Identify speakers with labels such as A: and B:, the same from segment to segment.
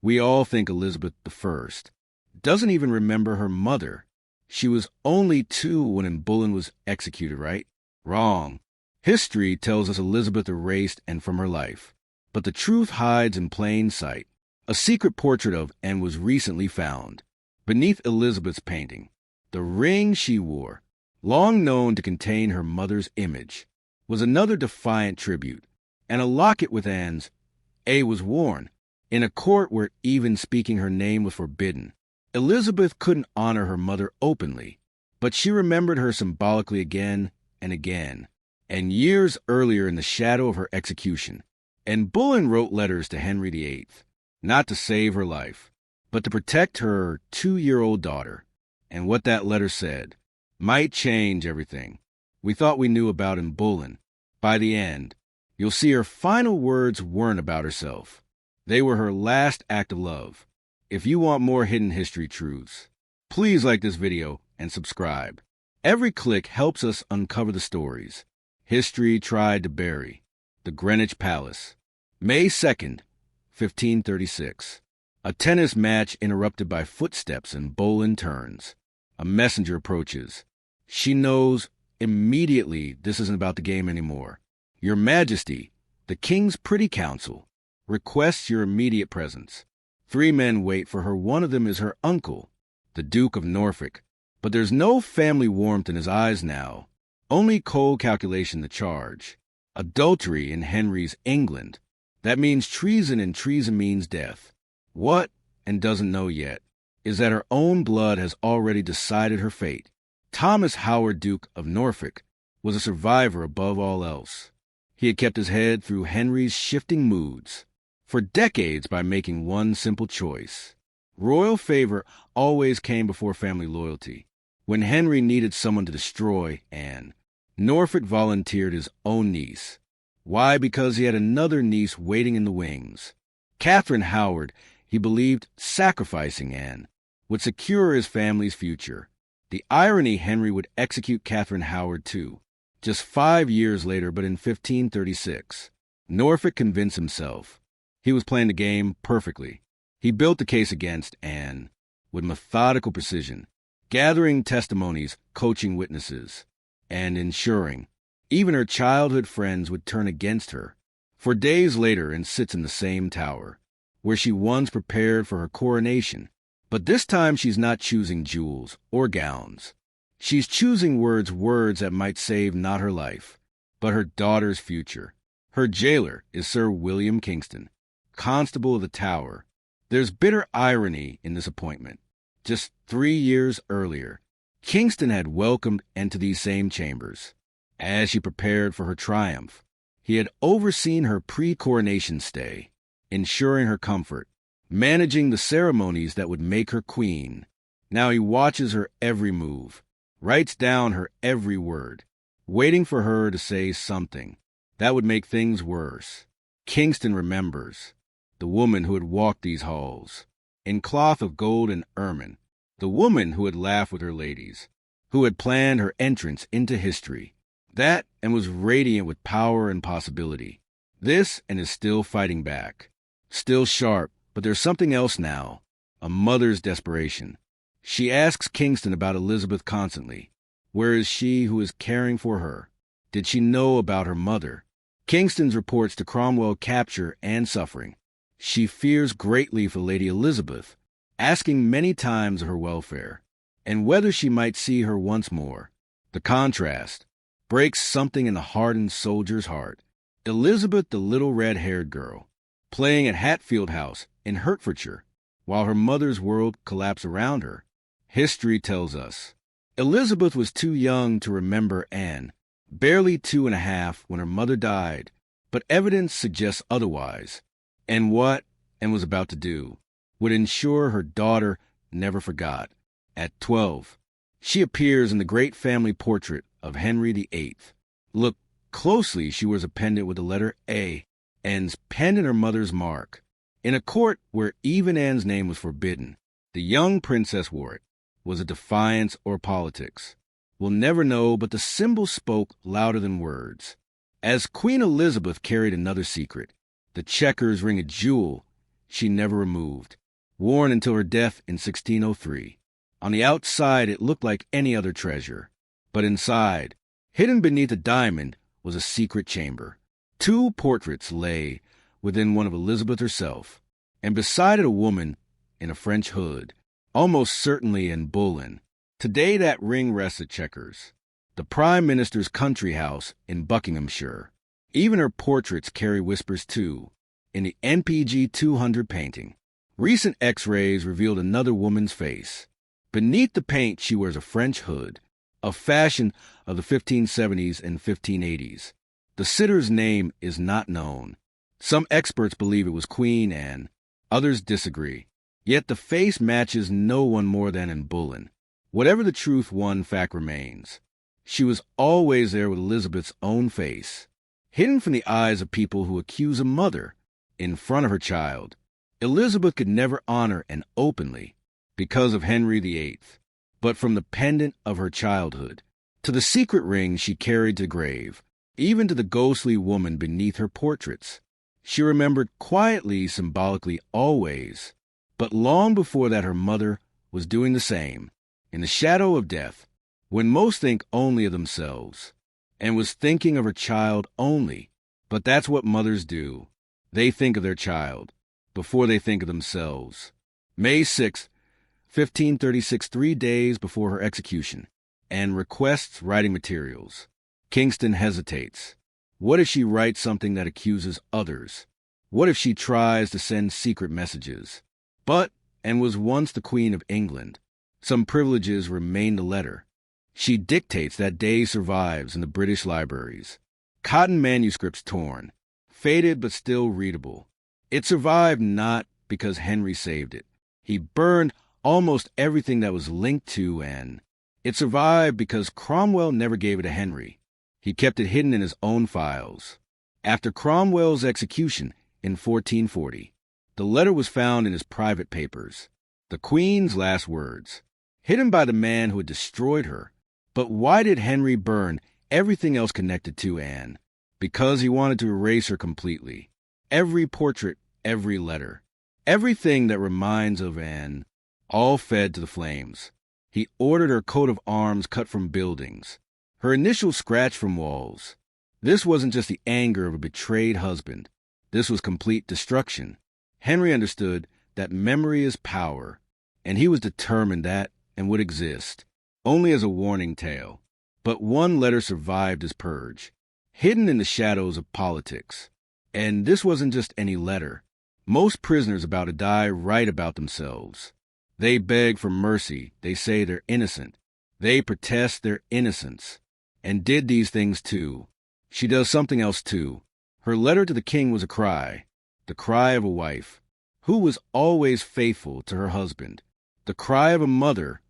A: We all think Elizabeth I doesn't even remember her mother. She was only 2 when Anne Boleyn was executed, right? Wrong. History tells us Elizabeth erased Anne from her life. But the truth hides in plain sight. A secret portrait of Anne was recently found. Beneath Elizabeth's painting, the ring she wore, long known to contain her mother's image, was another defiant tribute, and a locket with Anne's A was worn, in a court where even speaking her name was forbidden. Elizabeth couldn't honor her mother openly, but she remembered her symbolically again and again. And years earlier, in the shadow of her execution, Anne Boleyn wrote letters to Henry VIII, not to save her life, but to protect her 2-year-old daughter. And what that letter said might change everything we thought we knew about Anne Boleyn. By the end, you'll see her final words weren't about herself. They were her last act of love. If you want more hidden history truths, please like this video and subscribe. Every click helps us uncover the stories history tried to bury. The Greenwich Palace, May 2nd, 1536. A tennis match interrupted by footsteps and Boleyn turns. A messenger approaches. She knows immediately this isn't about the game anymore. Your Majesty, the King's Privy Council, requests your immediate presence. 3 men wait for her. One of them is her uncle, the Duke of Norfolk. But there's no family warmth in his eyes now. Only cold calculation the charge. Adultery in Henry's England. That means treason, and treason means death. What, and doesn't know yet, is that her own blood has already decided her fate. Thomas Howard, Duke of Norfolk, was a survivor above all else. He had kept his head through Henry's shifting moods for decades by making one simple choice. Royal favor always came before family loyalty. When Henry needed someone to destroy Anne, Norfolk volunteered his own niece. Why? Because he had another niece waiting in the wings. Catherine Howard, he believed sacrificing Anne would secure his family's future. The irony, Henry would execute Catherine Howard too, just 5 years later, but in 1536. Norfolk convinced himself he was playing the game perfectly. He built the case against Anne with methodical precision, gathering testimonies, coaching witnesses, and ensuring even her childhood friends would turn against her. For days later, and sits in the same tower, where she once prepared for her coronation. But this time she's not choosing jewels or gowns. She's choosing words that might save not her life, but her daughter's future. Her jailer is Sir William Kingston, Constable of the Tower. There's bitter irony in this appointment. Just 3 years earlier, Kingston had welcomed Anne to these same chambers. As she prepared for her triumph, he had overseen her pre-coronation stay, ensuring her comfort, managing the ceremonies that would make her queen. Now he watches her every move, writes down her every word, waiting for her to say something that would make things worse. Kingston remembers the woman who had walked these halls, in cloth of gold and ermine, the woman who had laughed with her ladies, who had planned her entrance into history. That, and was radiant with power and possibility. This, and is still fighting back. Still sharp, but there's something else now. A mother's desperation. She asks Kingston about Elizabeth constantly. Where is she who is caring for her? Did she know about her mother? Kingston's reports to Cromwell capture and suffering. She fears greatly for Lady Elizabeth, asking many times of her welfare, and whether she might see her once more. The contrast breaks something in the hardened soldier's heart. Elizabeth, the little red-haired girl, playing at Hatfield House in Hertfordshire, while her mother's world collapsed around her. History tells us Elizabeth was too young to remember Anne, barely 2.5 when her mother died, but evidence suggests otherwise. And what Anne was about to do would ensure her daughter never forgot. At 12, she appears in the great family portrait of Henry VIII. Look closely, she wears a pendant with the letter A, Anne's pen and her mother's mark. In a court where even Anne's name was forbidden, the young princess wore it. Was it defiance or politics? We'll never know, but the symbol spoke louder than words. As Queen Elizabeth carried another secret, the checkers ring, a jewel she never removed, worn until her death in 1603. On the outside, it looked like any other treasure. But inside, hidden beneath a diamond, was a secret chamber. 2 portraits lay within one of Elizabeth herself, and beside it a woman in a French hood, almost certainly Anne Boleyn. Today that ring rests at Chequers, the Prime Minister's country house in Buckinghamshire. Even her portraits carry whispers too, in the NPG 200 painting. Recent X-rays revealed another woman's face. Beneath the paint she wears a French hood, a fashion of the 1570s and 1580s. The sitter's name is not known. Some experts believe it was Queen Anne, others disagree. Yet the face matches no one more than Anne Boleyn. Whatever the truth, one fact remains. She was always there with Elizabeth's own face, hidden from the eyes of people who accuse a mother in front of her child. Elizabeth could never honor Anne openly because of Henry VIII, but from the pendant of her childhood, to the secret ring she carried to the grave, even to the ghostly woman beneath her portraits. She remembered quietly, symbolically, always, but long before that her mother was doing the same, in the shadow of death, when most think only of themselves, and was thinking of her child only. But that's what mothers do. They think of their child before they think of themselves. May 6, 1536, 3 days before her execution, Anne requests writing materials. Kingston hesitates. What if she writes something that accuses others? What if she tries to send secret messages? But Anne was once the Queen of England. Some privileges remain the letter. She dictates that day survives in the British libraries. Cotton manuscripts torn, faded but still readable. It survived not because Henry saved it. He burned almost everything that was linked to Anne. It survived because Cromwell never gave it to Henry. He kept it hidden in his own files. After Cromwell's execution in 1440, the letter was found in his private papers. The Queen's last words, hidden by the man who had destroyed her. But why did Henry burn everything else connected to Anne? Because he wanted to erase her completely. Every portrait, every letter, everything that reminds of Anne, all fed to the flames. He ordered her coat of arms cut from buildings, her initials scratched from walls. This wasn't just the anger of a betrayed husband. This was complete destruction. Henry understood that memory is power, and he was determined that and would exist only as a warning tale. But one letter survived his purge, hidden in the shadows of politics. And this wasn't just any letter. Most prisoners about to die write about themselves. They beg for mercy. They say they're innocent. They protest their innocence. And did these things too. She does something else too. Her letter to the king was a cry, the cry of a wife who was always faithful to her husband, the cry of a mother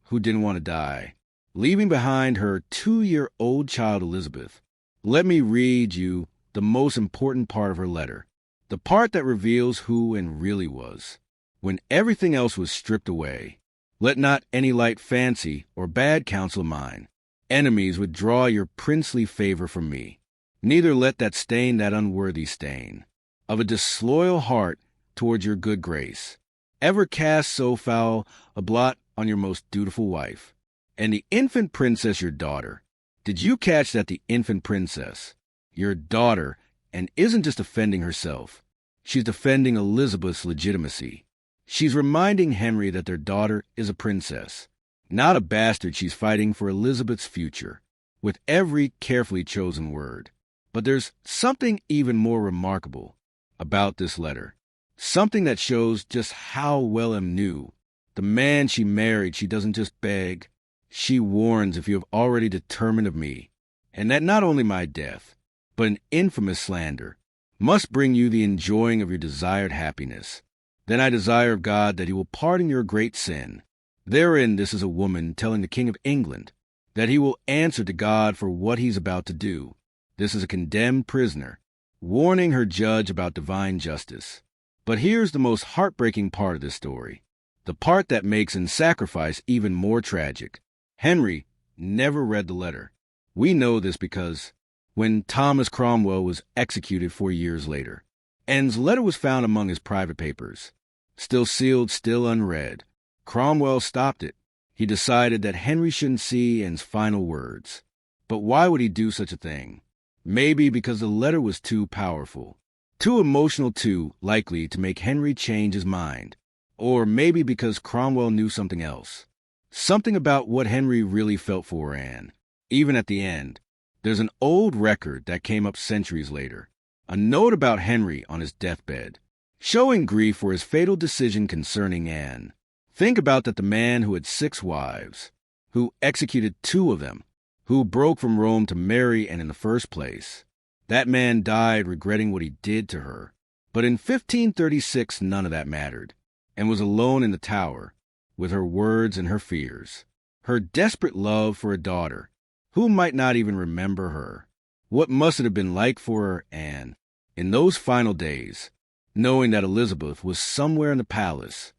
A: who didn't want to die, leaving behind her 2-year-old child Elizabeth. Let me read you the most important part of her letter, the part that reveals who Anne really was, when everything else was stripped away. Let not any light fancy or bad counsel of mine, enemies, withdraw your princely favor from me. Neither let that stain, that unworthy stain, of a disloyal heart towards your good grace, ever cast so foul a blot on your most dutiful wife, and the infant princess your daughter. Did you catch that the infant princess, your daughter, and isn't just defending herself, she's defending Elizabeth's legitimacy. She's reminding Henry that their daughter is a princess, not a bastard. She's fighting for Elizabeth's future, with every carefully chosen word. But there's something even more remarkable about this letter, something that shows just how well Anne knew. The man she married, she doesn't just beg. She warns, if you have already determined of me, and that not only my death, but an infamous slander, must bring you the enjoying of your desired happiness, then I desire of God that he will pardon your great sin. Therein this is a woman telling the King of England that he will answer to God for what he's about to do. This is a condemned prisoner, warning her judge about divine justice. But here's the most heartbreaking part of this story, the part that makes Anne's sacrifice even more tragic. Henry never read the letter. We know this because when Thomas Cromwell was executed 4 years later, Anne's letter was found among his private papers. Still sealed, still unread. Cromwell stopped it. He decided that Henry shouldn't see Anne's final words. But why would he do such a thing? Maybe because the letter was too powerful. Too emotional, too likely to make Henry change his mind. Or maybe because Cromwell knew something else. Something about what Henry really felt for Anne. Even at the end, there's an old record that came up centuries later. A note about Henry on his deathbed, showing grief for his fatal decision concerning Anne. Think about that the man who had 6 wives, who executed 2 of them, who broke from Rome to marry Anne in the first place. That man died regretting what he did to her. But in 1536, none of that mattered, and was alone in the Tower, with her words and her fears. Her desperate love for a daughter, who might not even remember her. What must it have been like for her, Anne, in those final days, knowing that Elizabeth was somewhere in the palace,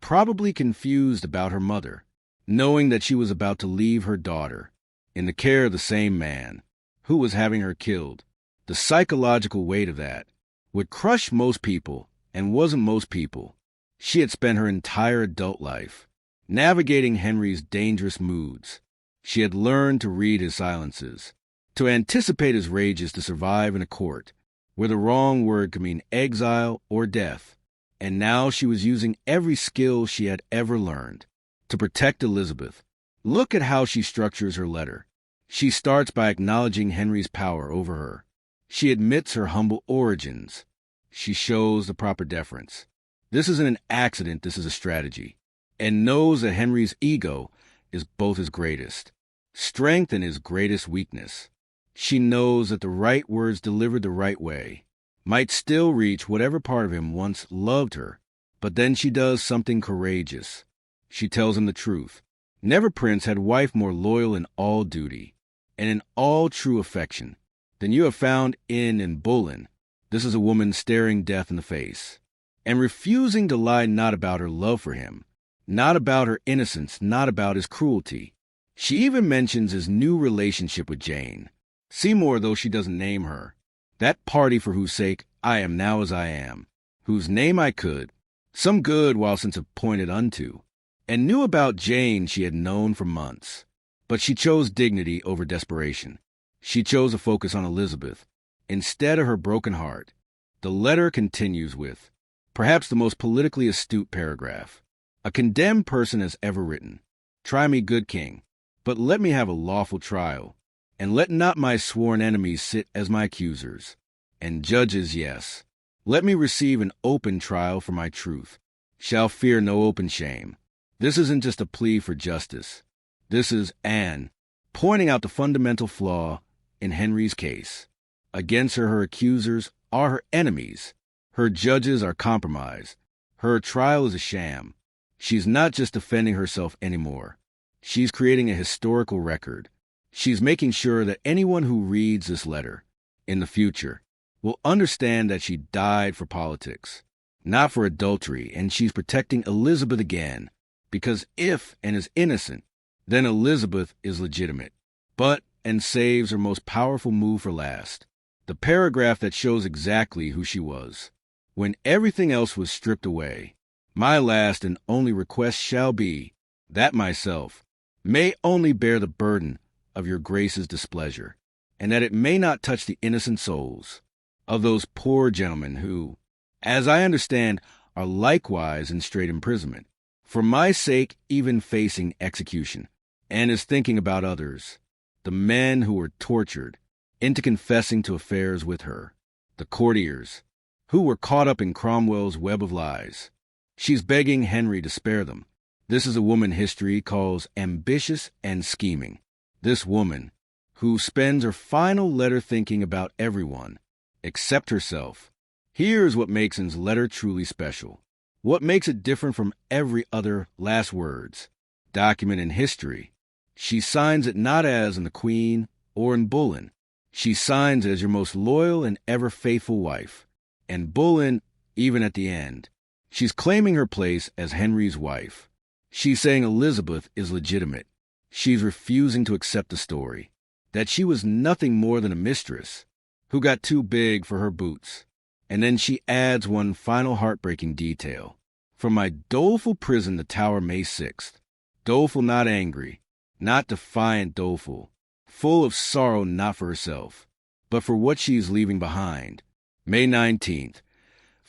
A: probably confused about her mother, knowing that she was about to leave her daughter, in the care of the same man, who was having her killed. The psychological weight of that would crush most people, and wasn't most people. She had spent her entire adult life navigating Henry's dangerous moods. She had learned to read his silences, to anticipate his rages, to survive in a court where the wrong word could mean exile or death. And now she was using every skill she had ever learned to protect Elizabeth. Look at how she structures her letter. She starts by acknowledging Henry's power over her. She admits her humble origins. She shows the proper deference. This isn't an accident, this is a strategy. And knows that Henry's ego is both his greatest strength and his greatest weakness. She knows that the right words delivered the right way might still reach whatever part of him once loved her. But then she does something courageous. She tells him the truth. Never prince had wife more loyal in all duty, and in all true affection, than you have found in Anne Boleyn. This is a woman staring death in the face, and refusing to lie not about her love for him, not about her innocence, not about his cruelty. She even mentions his new relationship with Jane. Seymour, though she doesn't name her. That party for whose sake I am now as I am, whose name I could, some good while since appointed unto, and knew about Jane she had known for months. But she chose dignity over desperation. She chose to focus on Elizabeth, instead of her broken heart. The letter continues with, perhaps the most politically astute paragraph a condemned person has ever written. Try me, good king, but let me have a lawful trial, and let not my sworn enemies sit as my accusers. And judges, yes, let me receive an open trial for my truth. Shall fear no open shame. This isn't just a plea for justice. This is Anne pointing out the fundamental flaw in Henry's case. Against her, her accusers are her enemies. Her judges are compromised. Her trial is a sham. She's not just defending herself anymore. She's creating a historical record. She's making sure that anyone who reads this letter in the future will understand that she died for politics, not for adultery, and she's protecting Elizabeth again, because if Anne is innocent, then Elizabeth is legitimate. But Anne saves her most powerful move for last, the paragraph that shows exactly who she was. When everything else was stripped away, my last and only request shall be that myself may only bear the burden of your grace's displeasure, and that it may not touch the innocent souls of those poor gentlemen who, as I understand, are likewise in straight imprisonment, for my sake even facing execution, and is thinking about others, the men who were tortured into confessing to affairs with her, the courtiers who were caught up in Cromwell's web of lies. She's begging Henry to spare them. This is a woman history calls ambitious and scheming. This woman, who spends her final letter thinking about everyone, except herself. Here's what makes Anne's letter truly special. What makes it different from every other last words document in history. She signs it not as in the Queen or in Boleyn. She signs it as your most loyal and ever faithful wife. And Boleyn, even at the end, she's claiming her place as Henry's wife. She's saying Elizabeth is legitimate. She's refusing to accept the story that she was nothing more than a mistress who got too big for her boots. And then she adds one final heartbreaking detail. From my doleful prison, the Tower, May 6th. Doleful, not angry, not defiant, doleful, full of sorrow not for herself, but for what she is leaving behind. May 19th,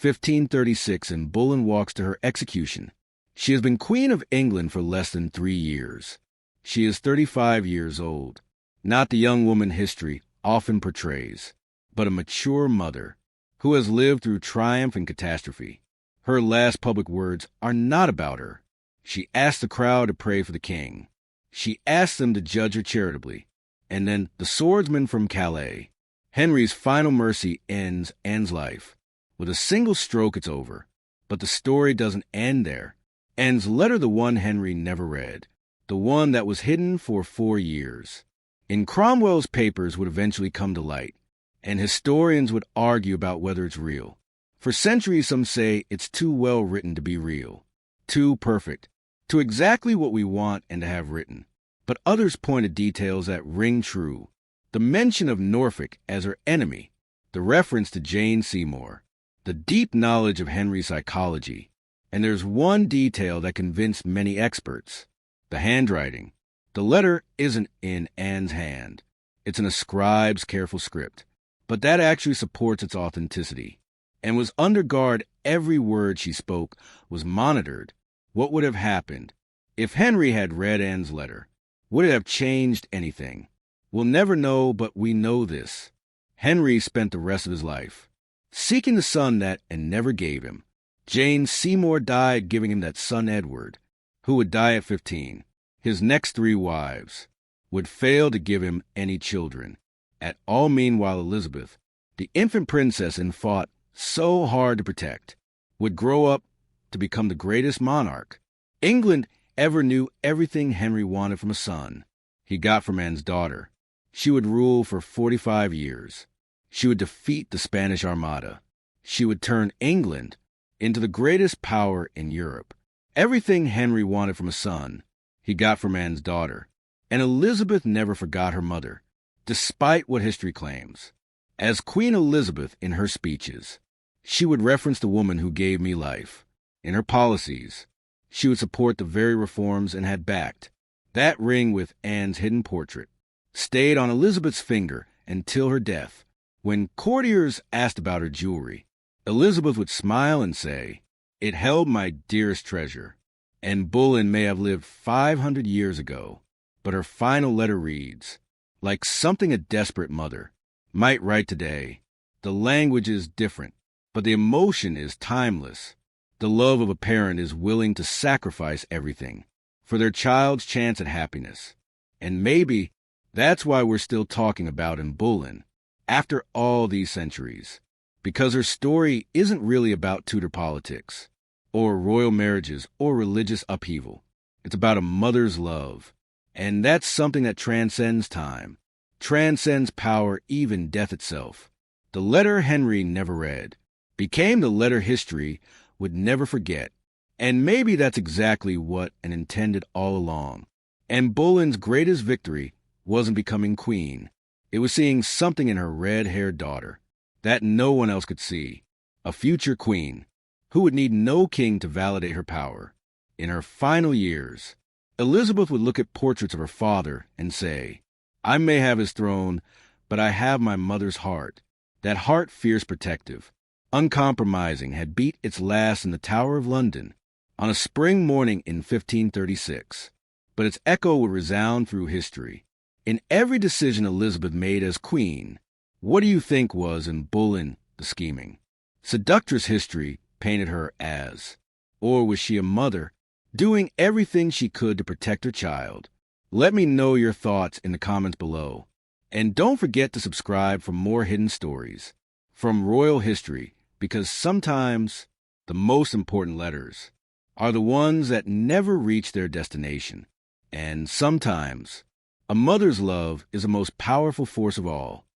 A: 1536, and Boleyn walks to her execution. She has been Queen of England for less than 3 years. She is 35 years old, not the young woman history often portrays, but a mature mother who has lived through triumph and catastrophe. Her last public words are not about her. She asks the crowd to pray for the king. She asks them to judge her charitably. And then the swordsman from Calais. Henry's final mercy ends Anne's life. With a single stroke, it's over. But the story doesn't end there. Anne's letter, the one Henry never read, the one that was hidden for 4 years. In Cromwell's papers would eventually come to light, and historians would argue about whether it's real. For centuries, some say it's too well written to be real, too perfect, to exactly what we want and to have written. But others point to details that ring true. The mention of Norfolk as her enemy, the reference to Jane Seymour, the deep knowledge of Henry's psychology. And there's one detail that convinced many experts: the handwriting. The letter isn't in Anne's hand. It's in a scribe's careful script. But that actually supports its authenticity, and was under guard. Every word she spoke was monitored. What would have happened if Henry had read Anne's letter? Would it have changed anything? We'll never know, but we know this. Henry spent the rest of his life seeking the son that and never gave him. Jane Seymour died giving him that son Edward, who would die at 15. His next 3 wives would fail to give him any children. At all meanwhile, Elizabeth, the infant princess and fought so hard to protect, would grow up to become the greatest monarch England ever knew. Everything Henry wanted from a son, he got from Anne's daughter. She would rule for 45 years. She would defeat the Spanish Armada. She would turn England into the greatest power in Europe. Everything Henry wanted from a son, he got from Anne's daughter. And Elizabeth never forgot her mother, despite what history claims. As Queen Elizabeth, in her speeches, she would reference the woman who gave me life. In her policies, she would support the very reforms and had backed. That ring with Anne's hidden portrait stayed on Elizabeth's finger until her death. When courtiers asked about her jewelry, Elizabeth would smile and say, "It held my dearest treasure." And Boleyn may have lived 500 years ago, but her final letter reads like something a desperate mother might write today. The language is different, but the emotion is timeless. The love of a parent is willing to sacrifice everything for their child's chance at happiness. And maybe that's why we're still talking about Anne Boleyn after all these centuries, because her story isn't really about Tudor politics or royal marriages or religious upheaval. It's about a mother's love, and that's something that transcends time, transcends power, even death itself. The letter Henry never read became the letter history would never forget, and maybe that's exactly what Anne intended all along. Anne Boleyn's greatest victory wasn't becoming queen. It was seeing something in her red-haired daughter that no one else could see, a future queen who would need no king to validate her power. In her final years, Elizabeth would look at portraits of her father and say, "I may have his throne, but I have my mother's heart." That heart, fierce, protective, uncompromising, had beat its last in the Tower of London on a spring morning in 1536, but its echo would resound through history. In every decision Elizabeth made as queen, what do you think was Anne Boleyn the scheming, seductress history painted her as? Or was she a mother doing everything she could to protect her child? Let me know your thoughts in the comments below. And don't forget to subscribe for more hidden stories from royal history, because sometimes the most important letters are the ones that never reach their destination. And sometimes a mother's love is the most powerful force of all.